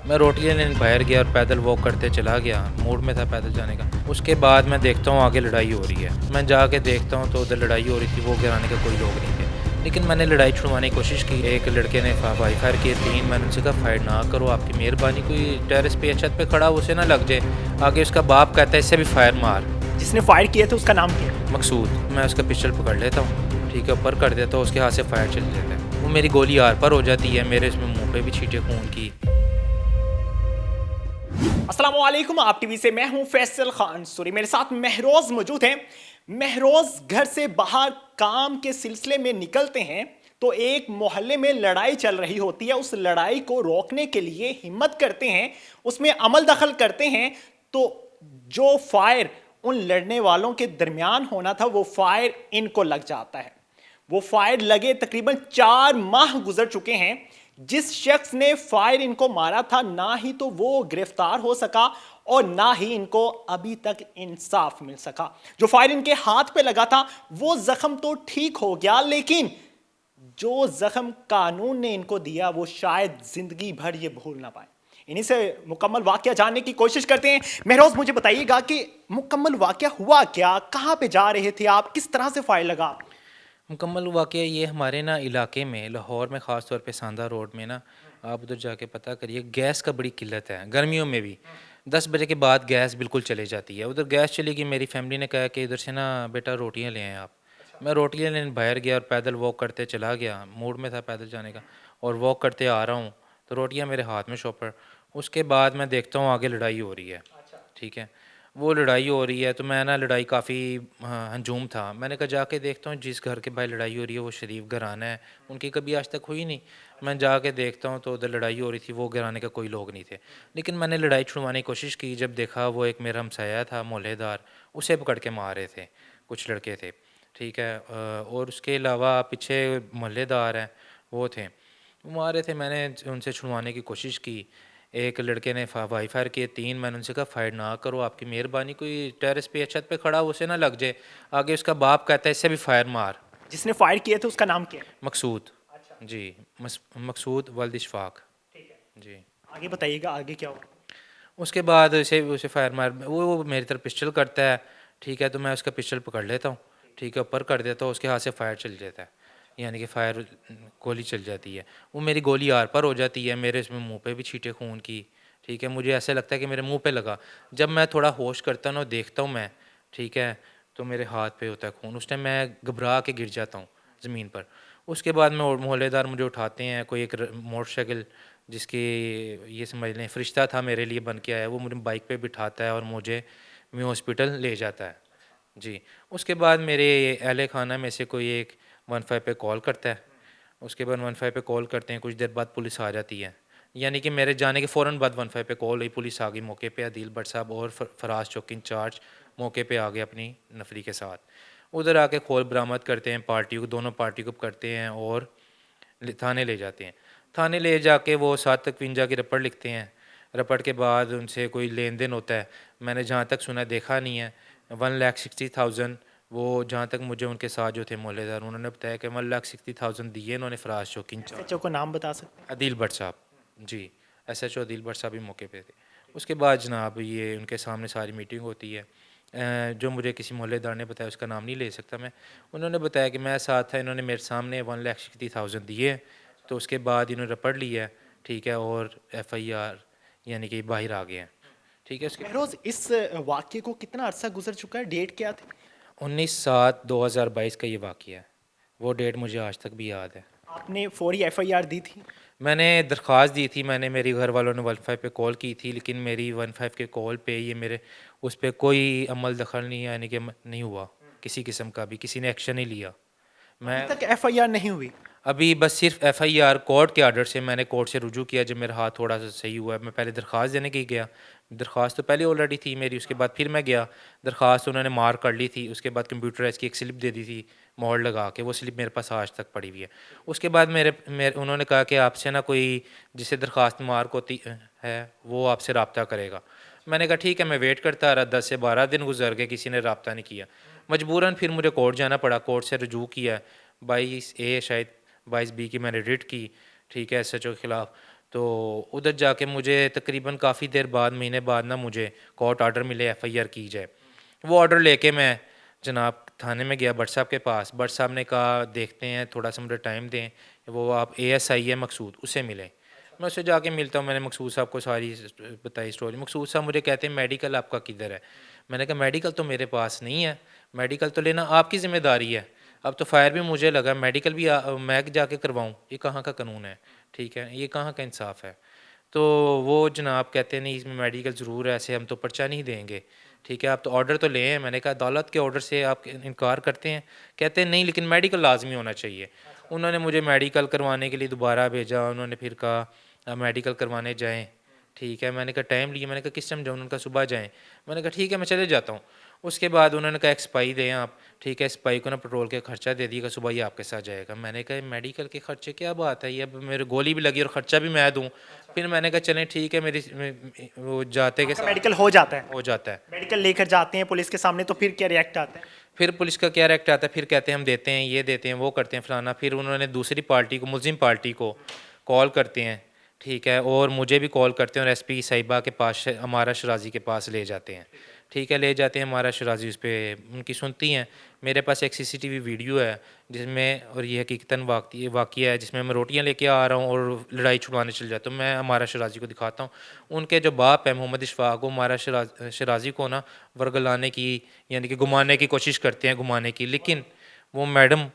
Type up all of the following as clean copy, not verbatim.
मैं रोटी लेने बाहर गया और पैदल वॉक करते चला गया, मूड में था पैदल जाने का। उसके बाद मैं देखता हूँ आगे लड़ाई हो रही है। मैं जाके देखता हूँ तो उधर लड़ाई हो रही थी, वो गिराने के कोई लोग नहीं थे। लेकिन मैंने लड़ाई छुड़वाने की कोशिश की। एक लड़के ने भाई फायर किए 3। मैंने उनसे कहा फायर ना करो, आपकी मेहरबानी, कोई टेरेस पे या छत पे खड़ा उसे ना लग जाए। आगे उसका बाप कहता है इससे भी फायर मार। जिसने फायर किए थे उसका नाम क्या है? मकसूद। मैं उसका पिस्टल पकड़ लेता हूँ, ठीक है, ऊपर कर देता हूँ, उसके हाथ से फायर चल जाता है। वो मेरी गोली आर पार हो जाती है, मेरे इसमें मुँह पे भी छींटे खून की। अस्सलाम वालेकुम, आप टीवी से मैं हूं फैसल खान सूरी। मेरे साथ महरोज मौजूद हैं। महरोज घर से बाहर काम के सिलसिले में निकलते हैं तो एक मोहल्ले में लड़ाई चल रही होती है। उस लड़ाई को रोकने के लिए हिम्मत करते हैं, उसमें अमल दखल करते हैं। तो जो फायर उन लड़ने वालों के दरमियान होना था वो फायर इनको लग जाता है। वो फायर लगे तकरीबन 4 माह गुजर चुके हैं। जिस शख्स ने फायर इनको मारा था ना ही तो वो गिरफ्तार हो सका और ना ही इनको अभी तक इंसाफ मिल सका। जो फायर इनके हाथ पे लगा था वो जख्म तो ठीक हो गया, लेकिन जो जख्म कानून ने इनको दिया वो शायद जिंदगी भर ये भूल ना पाए। इन्हीं से मुकम्मल वाकया जानने की कोशिश करते हैं। महरोज, मुझे बताइएगा कि मुकम्मल वाकया हुआ क्या, कहां पे जा रहे थे आप, किस तरह से फायर लगा? मुकम्मल वाक़या ये हमारे ना इलाके में, लाहौर में, ख़ास तौर पे सांदा रोड में ना, आप उधर जाके पता करिए, गैस का बड़ी किल्लत है गर्मियों में भी। 10 बजे के बाद गैस बिल्कुल चले जाती है। उधर गैस चली गई, मेरी फैमिली ने कहा कि इधर से ना बेटा रोटियां ले आएँ आप। मैं रोटियां लेने बाहर गया और पैदल वॉक करते चला गया, मूड में था पैदल जाने का, और वॉक करते आ रहा हूँ तो रोटियाँ मेरे हाथ में शॉपर। उसके बाद मैं देखता हूँ आगे लड़ाई हो रही है, ठीक है। वो लड़ाई हो रही है तो मैं ना, लड़ाई काफ़ी हंजूम था। मैंने कहा जाके देखता हूँ जिस घर के भाई लड़ाई हो रही है वो शरीफ घराना है, उनकी कभी आज तक हुई नहीं। मैं जाके देखता हूँ तो उधर लड़ाई हो रही थी, वो घराने का कोई लोग नहीं थे। लेकिन मैंने लड़ाई छुड़वाने की कोशिश की। जब देखा वो एक मेरा हमसाया था मोहल्लेदार, उसे पकड़ के मार रहे थे कुछ लड़के थे, ठीक है। और उसके अलावा पीछे मोहल्लेदार हैं, वो थे, वो मार रहे थे। मैंने उनसे छुड़वाने की कोशिश की। एक लड़के ने वाई फायर किए 3। मैंने उनसे कहा फायर ना करो, आपकी मेहरबानी, कोई टेरेस पे या छत पे खड़ा उसे ना लग जाए। आगे उसका बाप कहता है इससे भी फायर मार। जिसने फायर किए थे उसका नाम क्या है? मकसूद। अच्छा। जी। मकसूद वल्द इशफाक। ठीक है। जी। आगे बताइएगा, आगे क्या हुआ? उसके बाद उसे उसे फायर मार, वो मेरी तरफ पिस्टल करता है, ठीक है। तो मैं उसका पिस्टल पकड़ लेता हूँ, ठीक है, ऊपर कर देता हूँ, उसके हाथ से फायर चल जाता है, यानी कि फायर गोली चल जाती है। वो मेरी गोली आर पार हो जाती है, मेरे इसमें मुंह पे भी छींटे खून की, ठीक है। मुझे ऐसा लगता है कि मेरे मुंह पे लगा। जब मैं थोड़ा होश करता हूँ, देखता हूँ मैं, ठीक है, तो मेरे हाथ पे होता है खून। उस टाइम मैं घबरा के गिर जाता हूँ ज़मीन पर। उसके बाद में मोहल्लेदार मुझे उठाते हैं, कोई एक मोटरसाइकिल जिसकी, ये समझ लें फ़रिश्ता था मेरे लिए बन के आया, वो मुझे बाइक पे बिठाता है और मुझे मैं हॉस्पिटल ले जाता है। जी। उसके बाद मेरे अहले खाना में से कोई एक 15 पे कॉल करता है। उसके बाद 15 पे कॉल करते हैं, कुछ देर बाद पुलिस आ जाती है, यानी कि मेरे जाने के फ़ौरन बाद 15 पे कॉल हुई, पुलिस आ गई मौके पे। अदील भट्ट साहब और फराज चौकी इंचार्ज मौके पे आ गए अपनी नफरी के साथ। उधर आके खोल बरामद करते हैं, पार्टी को, दोनों पार्टी को करते हैं और थाने ले जाते हैं। थाने ले जाके वो 751 की रपट लिखते हैं। रपट के बाद उनसे कोई लेन देन होता है, मैंने जहाँ तक सुना देखा नहीं है। 1,60,000, वो जहाँ तक मुझे उनके साथ जो थे मोहल्लेदार, उन्होंने बताया कि 1,60,000 दिए इन्होंने फराज शौकीन चार। एसएचओ को नाम बता सकते हैं? अदील भट्ट साहब। जी। एसएचओ अदील भट्ट साहब भी मौके पे थे। उसके बाद जनाब ये उनके सामने सारी मीटिंग होती है। जो मुझे किसी मोहल्लेदार ने बताया, उसका नाम नहीं ले सकता मैं, उन्होंने बताया कि मैं साथ था, इन्होंने मेरे सामने 1,60,000 दिए। तो उसके बाद इन्होंने रपट लिया है, ठीक है, और एफआईआर यानी कि बाहर आ गए हैं, ठीक है। उसके महरोज, इस वाक्य को कितना अरसा गुजर चुका है, डेट क्या थी? 19/7/2022 का ये वाक़या है। वो डेट मुझे आज तक भी याद है। आपने फौरी एफआईआर दी थी? मैंने दरख्वास्त दी थी, मैंने, मेरे घर वालों ने 15 पे कॉल की थी, लेकिन मेरी 15 के कॉल पे ये मेरे उस पे कोई अमल दखल नहीं, यानी कि नहीं हुआ किसी किस्म का भी, किसी ने एक्शन नहीं लिया। अभी मैं तक एफआईआर नहीं हुई? अभी बस सिर्फ एफआईआर कोर्ट के आर्डर से, मैंने कोर्ट से रुजू किया जब मेरा हाथ थोड़ा सा सही हुआ है। मैं पहले दरख्वास्त देने के गया, दरख्वास्त तो पहले ऑलरेडी थी मेरी, उसके बाद फिर मैं गया, दरख्वास्त उन्होंने मार कर ली थी। उसके बाद कंप्यूटराइज की एक स्लिप दे दी थी मोहर लगा के, वो स्लिप मेरे पास आज तक पड़ी हुई है। उसके बाद मेरे उन्होंने कहा कि आपसे ना कोई जिससे दरख्वास्त मार्क होती है वो आपसे रब्ता करेगा। मैंने कहा ठीक है, मैं वेट करता रहा। 10 से 12 दिन गुजर गए, किसी ने रब्ता नहीं किया। मजबूरन फिर मुझे कोर्ट जाना पड़ा, कोर्ट से रजू किया 22A शायद 22B की मैंने रिट की, ठीक है, एसएचओ के खिलाफ। तो उधर जाके मुझे तकरीबन काफ़ी देर बाद, महीने बाद ना, मुझे कोर्ट ऑर्डर मिले एफआईआर की जाए। वो ऑर्डर लेके मैं जनाब थाने में गया भट्ट साहब के पास। भट्ट साहब ने कहा देखते हैं, थोड़ा सा मुझे टाइम दें। वो आप एएसआई है मकसूद, उससे मिले। मैं उससे जाके मिलता हूँ, मैंने मकसूद साहब को सारी बताई स्टोरी। मकसूद साहब मुझे कहते हैं मेडिकल आपका किधर है? मैंने कहा मेडिकल तो मेरे पास नहीं है, मेडिकल तो लेना आपकी ज़िम्मेदारी है। अब तो फायर भी मुझे लगा, मेडिकल भी मैं जाके करवाऊँ? ये कहाँ का कानून है? ठीक है, ये कहाँ का इंसाफ है? तो वो जनाब कहते हैं नहीं, इसमें मेडिकल ज़रूर है, ऐसे हम तो पर्चा नहीं देंगे। ठीक है, आप तो ऑर्डर तो ले हैं। मैंने कहा अदालत के ऑर्डर से आप इनकार करते हैं? कहते हैं नहीं, लेकिन मेडिकल लाजमी होना चाहिए। उन्होंने मुझे मेडिकल करवाने के लिए दोबारा भेजा। उन्होंने फिर कहा आप मेडिकल करवाने जाएँ। ठीक है, मैंने कहा टाइम लिया। मैंने कहा किस टाइम जाऊँ? उन्होंने कहा सुबह जाएँ। मैंने कहा ठीक है, मैं चले जाता हूँ। उसके बाद उन्होंने कहा एक सिपाही दें आप। ठीक है, सिपाही को ना पेट्रोल का खर्चा दे दिएगा, सुबह ही आपके साथ जाएगा। मैंने कहा मेडिकल के खर्चे क्या बात है, ये अब मेरे गोली भी लगी और ख़र्चा भी मैं दूँ। फिर मैंने कहा चलें ठीक है, वो जाते के आपका साथ मेडिकल हो जाता है? हो जाता है। मेडिकल लेकर जाते हैं पुलिस के सामने, तो फिर क्या रिएक्ट आता है? फिर पुलिस का क्या रिएक्ट आता है? फिर कहते हैं हम देते हैं, ये देते हैं, वो करते हैं, फलाना। फिर उन्होंने दूसरी पार्टी को, मुस्लिम पार्टी को कॉल करते हैं। ठीक है, और मुझे भी कॉल करते हैं और एसपी साहिबा के पास, हमारा शराजी के पास ले जाते हैं। ठीक है, ले जाते हैं। हमारा शराजी उस पर उनकी सुनती हैं। मेरे पास एक सीसीटीवी वीडियो है जिसमें, और ये हकीकतन वाक़या है, जिसमें मैं रोटियां लेके आ रहा हूँ और लड़ाई छुड़वाने चल जाता हूँ। मैं हमारा शराजी को दिखाता हूँ। उनके जो बाप है मोहम्मद इशफाक, वो हमारा शराजी को ना वर्गलाने की, यानी कि घुमाने की कोशिश करते हैं, घुमाने की। लेकिन वो मैडम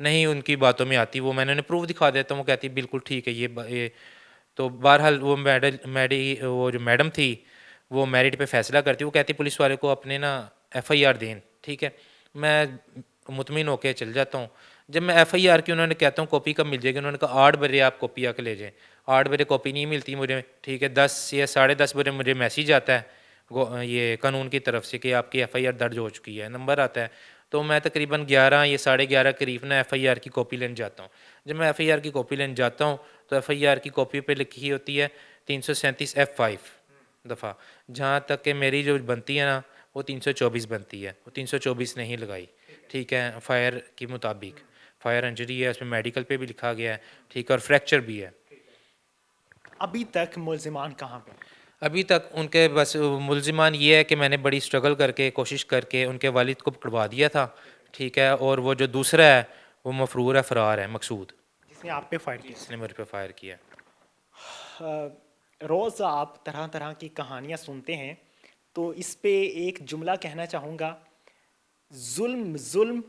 नहीं उनकी बातों में आती। वो मैंने उन्हें प्रूफ दिखा देता हूँ, वो कहती बिल्कुल ठीक है ये। तो बहरहाल वो वो जो मैडम थी, वो मेरिट पे फ़ैसला करती। वो कहती पुलिस वाले को अपने ना एफआईआर दें। ठीक है, मैं मुतमिन होके चल जाता हूँ। जब मैं एफआईआर की उन्होंने कहता हूँ कॉपी कब मिल जाएगी? उन्होंने कहा 8 बजे आप कॉपी आके ले जाएँ। 8 बजे कॉपी नहीं मिलती मुझे। ठीक है, 10 या 10:30 बजे मुझे मैसेज आता है ये कानून की तरफ से कि आपकी एफआईआर दर्ज हो चुकी है, नंबर आता है। तो मैं तकरीबन 11 या 11:30 करीब ना एफआईआर की कॉपी लेने जाता हूँ। जब मैं एफआईआर की कॉपी लेने जाता हूँ तो एफआईआर की कॉपी पे लिखी होती है 337F5 दफ़ा। जहाँ तक कि मेरी जो बनती है ना, वो 324 बनती है। वो 324 नहीं लगाई। ठीक है, फायर के मुताबिक फायर इंजरी है, उसमें मेडिकल पे भी लिखा गया है। ठीक है, और फ्रैक्चर भी है। अभी तक मुलजिमान कहाँ पे? अभी तक उनके बस मुलजिमान ये है कि मैंने बड़ी स्ट्रगल करके, कोशिश करके उनके वालिद को पकड़वा दिया था। ठीक है, और वो जो दूसरा है वो मफरूर है, फ़रार है, मकसूद, जिसने आप पे फायर किया? जिसने मेरे पे फायर किया। रोज़ आप तरह तरह की कहानियाँ सुनते हैं, तो इस पे एक जुमला कहना चाहूँगा। जुल्म जुल्म,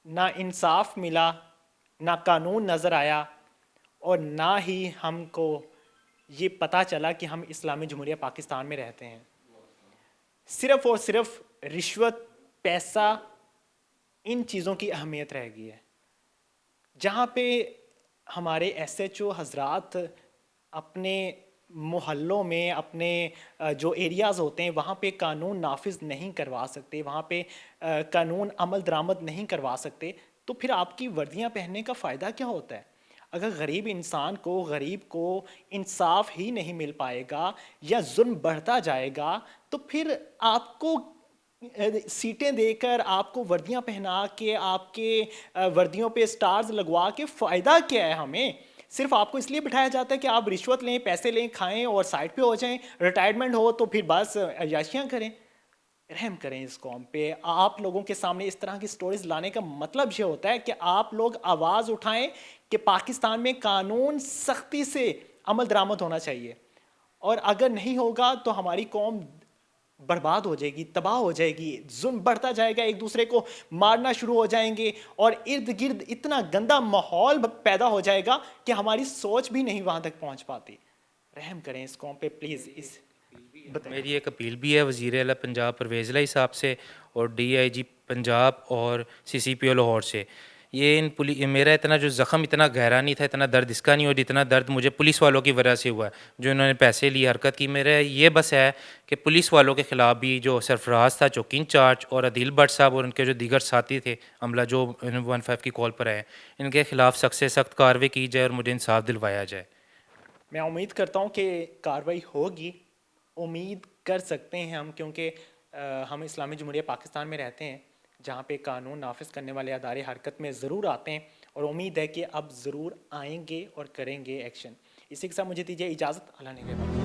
ना इंसाफ मिला, ना कानून नज़र आया, और ना ही हमको ये पता चला कि हम इस्लामी जमहूरिया पाकिस्तान में रहते हैं। सिर्फ और सिर्फ रिश्वत, पैसा, इन चीज़ों की अहमियत रह गई है। जहाँ पे हमारे एसएचओ हजरात अपने मोहल्लों में, अपने जो एरियाज़ होते हैं, वहाँ पे कानून नाफिज नहीं करवा सकते, वहाँ पे कानून अमल दरामद नहीं करवा सकते, तो फिर आपकी वर्दियाँ पहनने का फ़ायदा क्या होता है? अगर गरीब इंसान को, गरीब को इंसाफ ही नहीं मिल पाएगा या जुल्म बढ़ता जाएगा, तो फिर आपको सीटें देकर, आपको वर्दियां पहना के, आपके वर्दियों पे स्टार्स लगवा के फ़ायदा क्या है हमें? सिर्फ आपको इसलिए बिठाया जाता है कि आप रिश्वत लें, पैसे लें, खाएं और साइड पे हो जाएं, रिटायरमेंट हो तो फिर बस अय्याशियाँ करें। रहम करें इस कौम पे। आप लोगों के सामने इस तरह की स्टोरीज लाने का मतलब ये होता है कि आप लोग आवाज़ उठाएं कि पाकिस्तान में कानून सख्ती से अमल दरामद होना चाहिए, और अगर नहीं होगा तो हमारी कौम बर्बाद हो जाएगी, तबाह हो जाएगी, जुल्म बढ़ता जाएगा, एक दूसरे को मारना शुरू हो जाएंगे, और इर्द गिर्द इतना गंदा माहौल पैदा हो जाएगा कि हमारी सोच भी नहीं वहां तक पहुंच पाती। रहम करें इस कौम पे प्लीज़। इस बताइए। मेरी एक अपील भी है वज़ीर आला पंजाब परवेज़ लाई साहब से और डीआईजी पंजाब और सीसीपीओ लाहौर से। ये मेरा इतना जो ज़ख़म इतना गहरा नहीं था, इतना दर्द इसका नहीं हो जितना दर्द मुझे पुलिस वालों की वजह से हुआ है, जो इन्होंने पैसे लिए, हरकत की। मेरा ये बस है कि पुलिस वालों के ख़िलाफ़ भी, जो सरफराज था, चौकी इंचार्ज, और अदील भट्ट साहब और उनके जो दीगर साथी थे अमला जो 15 की कॉल पर आए, इनके ख़िलाफ़ सख्त से सख्त कार्रवाई की जाए और मुझे इंसाफ दिलवाया जाए। मैं उम्मीद करता हूँ कि कार्रवाई होगी, उम्मीद कर सकते हैं हम, क्योंकि हम इस्लामी जमहूरिया पाकिस्तान में रहते हैं, जहाँ पे कानून नाफिज करने वाले अदारे हरकत में ज़रूर आते हैं, और उम्मीद है कि अब ज़रूर आएंगे और करेंगे एक्शन। इसी के साथ मुझे दीजिए इजाज़त। अल्लाह ने